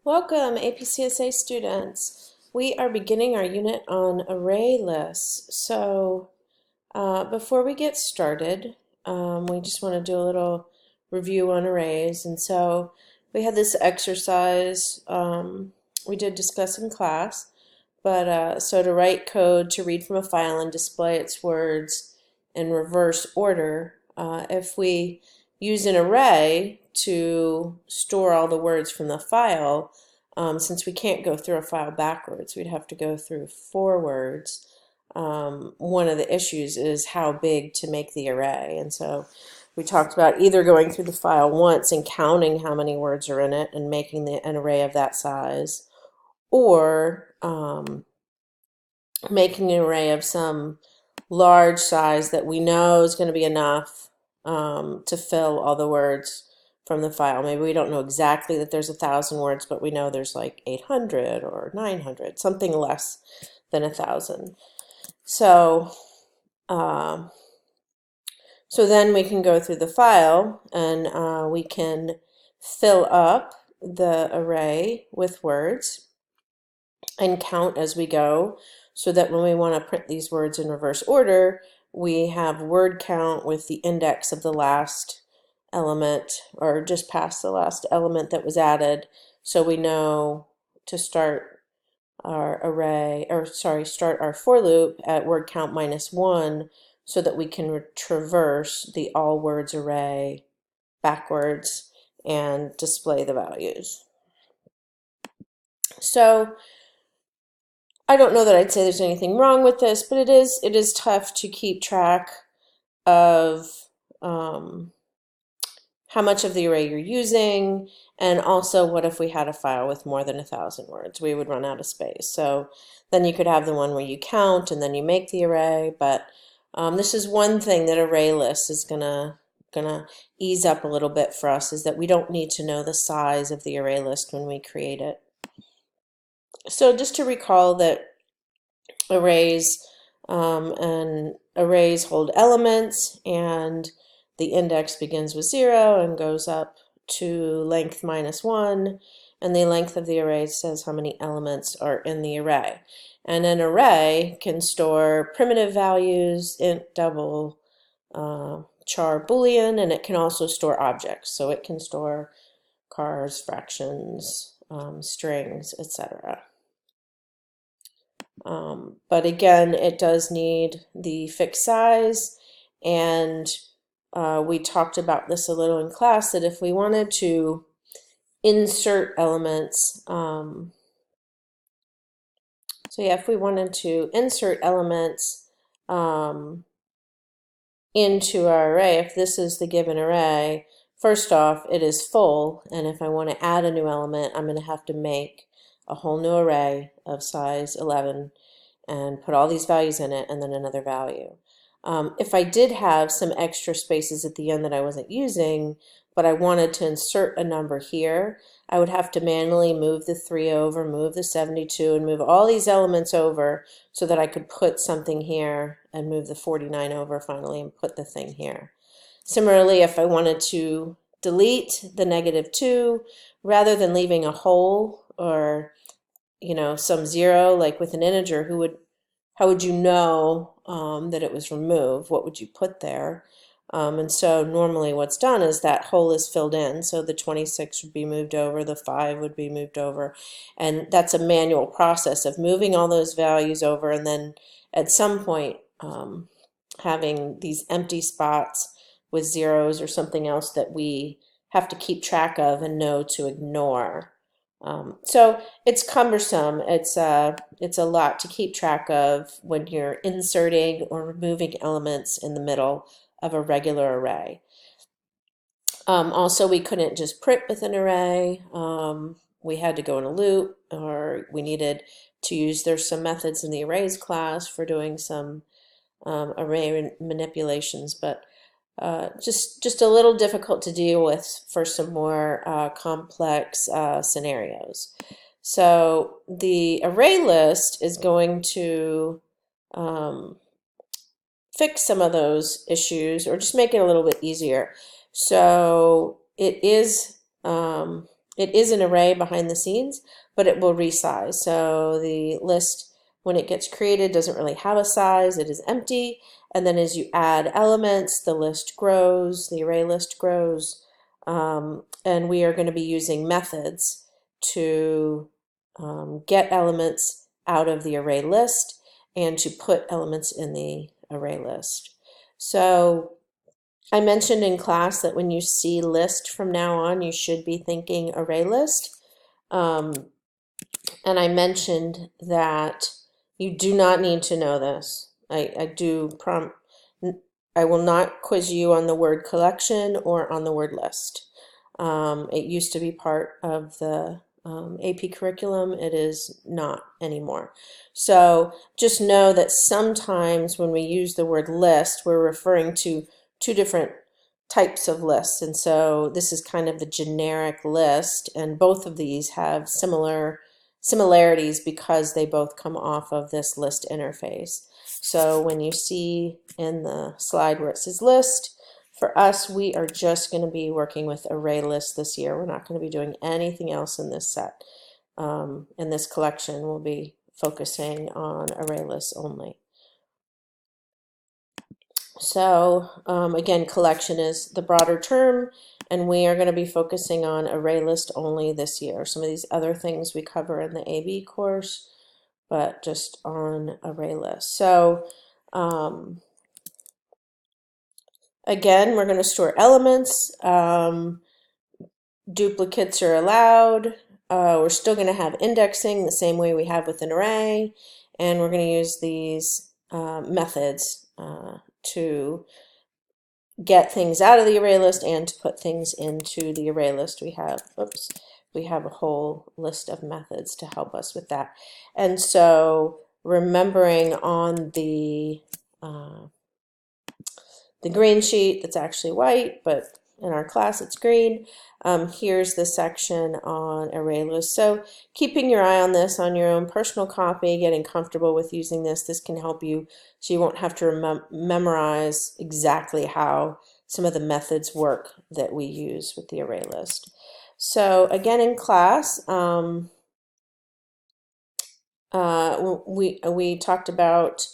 Welcome, APCSA students. We are beginning our unit on array lists. Before we get started, we just want to do a little review on arrays. And so we had this exercise we did discuss in class, but so to write code to read from a file and display its words in reverse order, if we use an array to store all the words from the file, since we can't go through a file backwards, we'd have to go through forwards. One of the issues is how big to make the array. And so we talked about either going through the file once and counting how many words are in it and making an array of that size, or making an array of some large size that we know is going to be enough to fill all the words from the file. Maybe we don't know exactly that there's 1,000 words, but we know there's like 800 or 900, something less than 1,000. So then we can go through the file and we can fill up the array with words and count as we go, so that when we want to print these words in reverse order, we have word count with the index of the last element, or just past the last element that was added, so we know to start our array, or sorry, start our for loop at word count -1, so that we can traverse the all words array backwards and display the values. So I don't know that I'd say there's anything wrong with this, but it is tough to keep track of how much of the array you're using, and also what if we had a file with more than 1,000 words? We would run out of space. So then you could have the one where you count and then you make the array, but this is one thing that ArrayList is gonna ease up a little bit for us, is that we don't need to know the size of the array list when we create it. So just to recall that arrays hold elements, and the index begins with 0 and goes up to length -1, and the length of the array says how many elements are in the array. And an array can store primitive values, int, double, char, boolean, and it can also store objects. So it can store cars, fractions, strings, etc. But again, it does need the fixed size, and we talked about this a little in class, that if we wanted to insert elements, if we wanted to insert elements into our array, if this is the given array, first off, it is full, and if I want to add a new element, I'm going to have to make a whole new array of size 11 and put all these values in it, and then another value. If I did have some extra spaces at the end that I wasn't using, but I wanted to insert a number here, I would have to manually move the 3 over, move the 72, and move all these elements over so that I could put something here, and move the 49 over finally and put the thing here. Similarly, if I wanted to delete the -2, rather than leaving a hole or some 0, like with an integer, how would you know that it was removed? What would you put there? And so normally what's done is that hole is filled in. So the 26 would be moved over, the 5 would be moved over. And that's a manual process of moving all those values over, and then at some point having these empty spots with zeros or something else that we have to keep track of and know to ignore. So it's cumbersome. It's a lot to keep track of when you're inserting or removing elements in the middle of a regular array. Also, we couldn't just print with an array. We had to go in a loop, or we needed to use, there's some methods in the arrays class for doing some array manipulations, but just a little difficult to deal with for some more complex scenarios. So the array list is going to fix some of those issues, or just make it a little bit easier. So it it is an array behind the scenes, but it will resize. So the list, when it gets created, doesn't really have a size. It is empty. And then as you add elements, the list grows, the array list grows. And we are going to be using methods to get elements out of the array list and to put elements in the array list. So I mentioned in class that when you see list from now on, you should be thinking array list. And I mentioned that you do not need to know this. I will not quiz you on the word collection or on the word list. It used to be part of the AP curriculum. It is not anymore. So just know that sometimes when we use the word list, we're referring to two different types of lists. And so this is kind of the generic list, and both of these have similarities because they both come off of this list interface. So when you see in the slide where it says list, for us, we are just going to be working with array lists this year. We're not going to be doing anything else in this set. In this collection, we'll be focusing on array lists only. So again, collection is the broader term, and we are going to be focusing on array list only this year. Some of these other things we cover in the AB course, but just on array list. So again, we're going to store elements. Duplicates are allowed. We're still going to have indexing the same way we have with an array, and we're going to use these methods to get things out of the array list and to put things into the array list. We have a whole list of methods to help us with that. And so remembering on the green sheet, that's actually white, but in our class it's green. Here's the section on array lists. So keeping your eye on this on your own personal copy, getting comfortable with using this can help you so you won't have to memorize exactly how some of the methods work that we use with the array list. So again in class, we talked about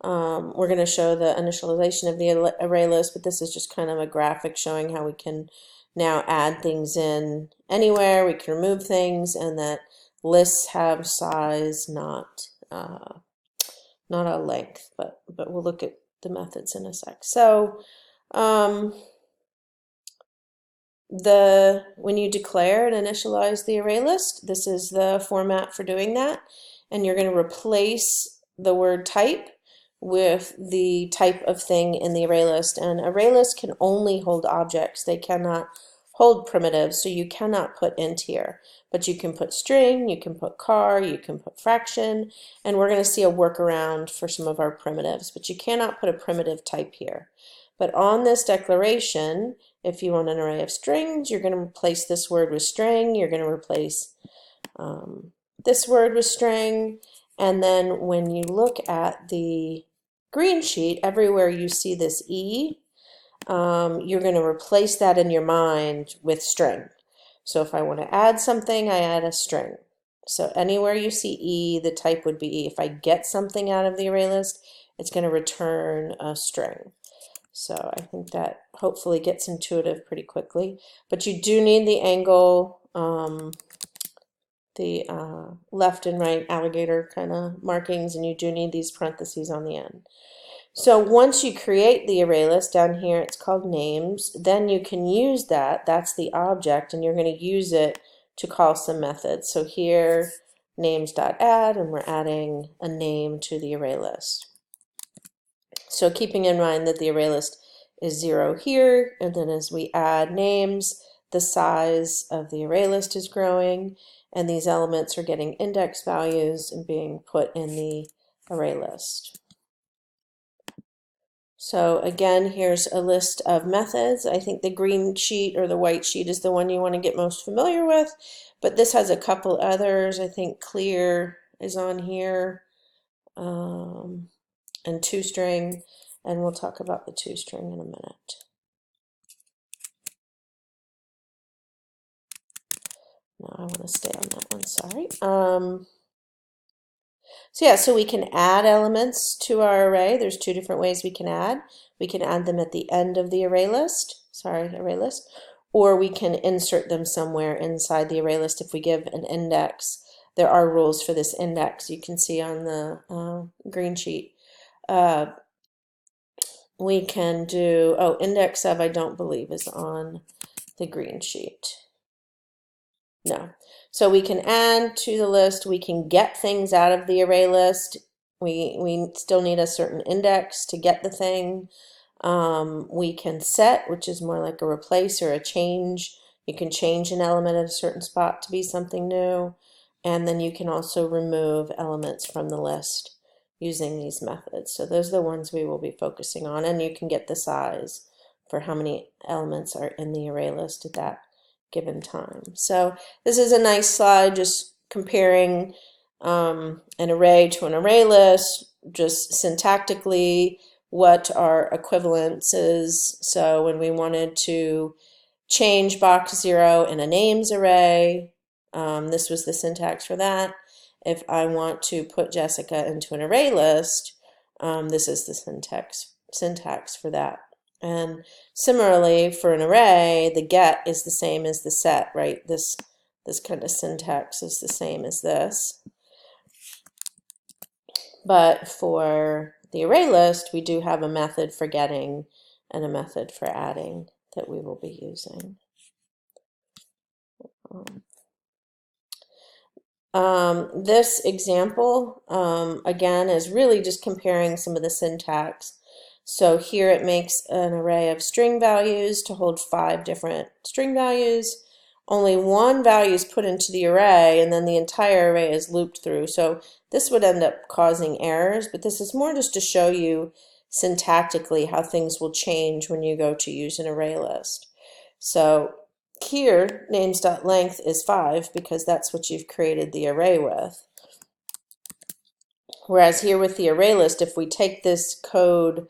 we're going to show the initialization of the array list, but this is just kind of a graphic showing how we can now add things in anywhere. We can remove things, and that lists have size, not a length. But we'll look at the methods in a sec. So when you declare and initialize the array list, this is the format for doing that, and you're going to replace the word type with the type of thing in the array list. And array lists can only hold objects. They cannot hold primitives, so you cannot put int here. But you can put string, you can put char, you can put fraction, and we're going to see a workaround for some of our primitives. But you cannot put a primitive type here. But on this declaration, if you want an array of strings, you're going to replace this word with string, you're going to replace this word with string, and then when you look at the green sheet, everywhere you see this E, you're going to replace that in your mind with string. So if I want to add something, I add a string. So anywhere you see E, the type would be E. If I get something out of the array list, it's going to return a string. So I think that hopefully gets intuitive pretty quickly. But you do need the angle, the left and right alligator kind of markings, and you do need these parentheses on the end. So once you create the array list down here, it's called names, then you can use that, that's the object, and you're going to use it to call some methods. So here, names.add, and we're adding a name to the array list. So keeping in mind that the array list is 0 here, and then as we add names, the size of the array list is growing, and these elements are getting index values and being put in the array list. So again, here's a list of methods. I think the green sheet or the white sheet is the one you want to get most familiar with, but this has a couple others. I think clear is on here, and toString, and we'll talk about the toString in a minute. No, I want to stay on that one, sorry. So yeah, so we can add elements to our array. There's two different ways we can add. We can add them at the end of the array list, or we can insert them somewhere inside the array list if we give an index. There are rules for this index you can see on the green sheet. We can do, index of I don't believe is on the green sheet. No. So we can add to the list, we can get things out of the array list. We still need a certain index to get the thing. We can set, which is more like a replace or a change. You can change an element at a certain spot to be something new. And then you can also remove elements from the list using these methods. So those are the ones we will be focusing on. And you can get the size for how many elements are in the array list at that given time. So this is a nice slide just comparing an array to an array list, just syntactically what our equivalence is. So when we wanted to change box 0 in a names array, this was the syntax for that. If I want to put Jessica into an array list, this is the syntax for that. And similarly, for an array, the get is the same as the set, right? This kind of syntax is the same as this. But for the array list, we do have a method for getting and a method for adding that we will be using. This example, again, is really just comparing some of the syntax. So here it makes an array of string values to hold 5 different string values. Only one value is put into the array, and then the entire array is looped through. So this would end up causing errors, but this is more just to show you syntactically how things will change when you go to use an array list. So here, names.length is 5 because that's what you've created the array with. Whereas here with the array list, if we take this code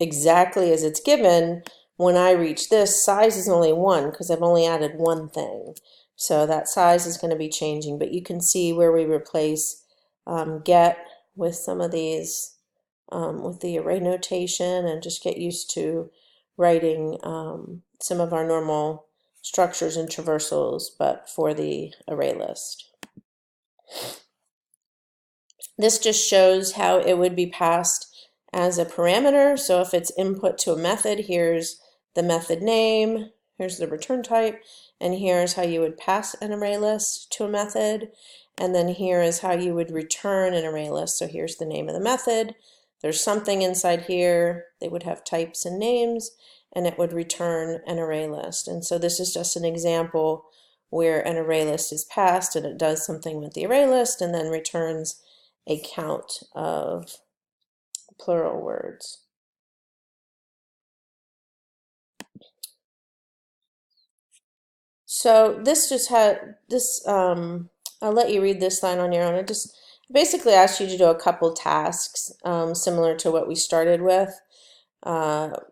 exactly as it's given, when I reach this, size is only 1 because I've only added one thing. So that size is going to be changing, but you can see where we replace get with some of these, with the array notation, and just get used to writing some of our normal structures and traversals, but for the array list. This just shows how it would be passed as a parameter. So if it's input to a method, here's the method name, here's the return type, and here's how you would pass an array list to a method. And then here is how you would return an array list. So here's the name of the method. There's something inside here. They would have types and names, and it would return an array list. And so this is just an example where an array list is passed and it does something with the array list and then returns a count of plural words. So this just had this, I'll let you read this line on your own. I just basically asked you to do a couple tasks similar to what we started with,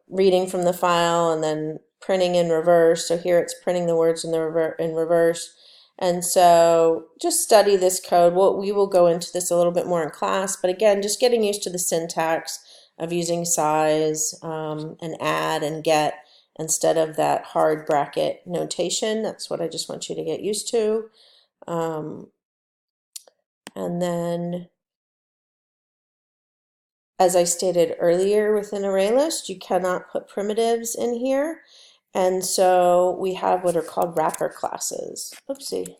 reading from the file and then printing in reverse. So here it's printing the words in reverse. And so just study this code. We will go into this a little bit more in class, but again, just getting used to the syntax of using size and add and get instead of that hard bracket notation. That's what I just want you to get used to. And then, as I stated earlier with an array list, you cannot put primitives in here. And so we have what are called wrapper classes. Oopsie.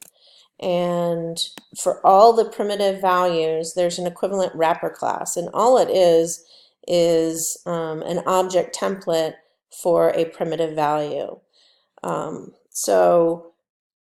And for all the primitive values, there's an equivalent wrapper class. And all it is an object template for a primitive value. So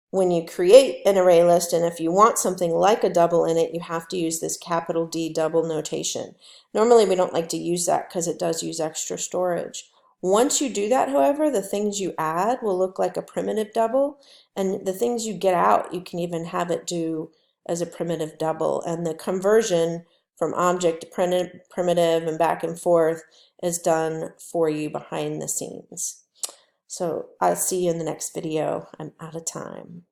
when you create an array list, and if you want something like a double in it, you have to use this capital D double notation. Normally we don't like to use that because it does use extra storage. Once you do that, however, the things you add will look like a primitive double, and the things you get out, you can even have it do as a primitive double. And the conversion from object to primitive and back and forth is done for you behind the scenes. So I'll see you in the next video. I'm out of time.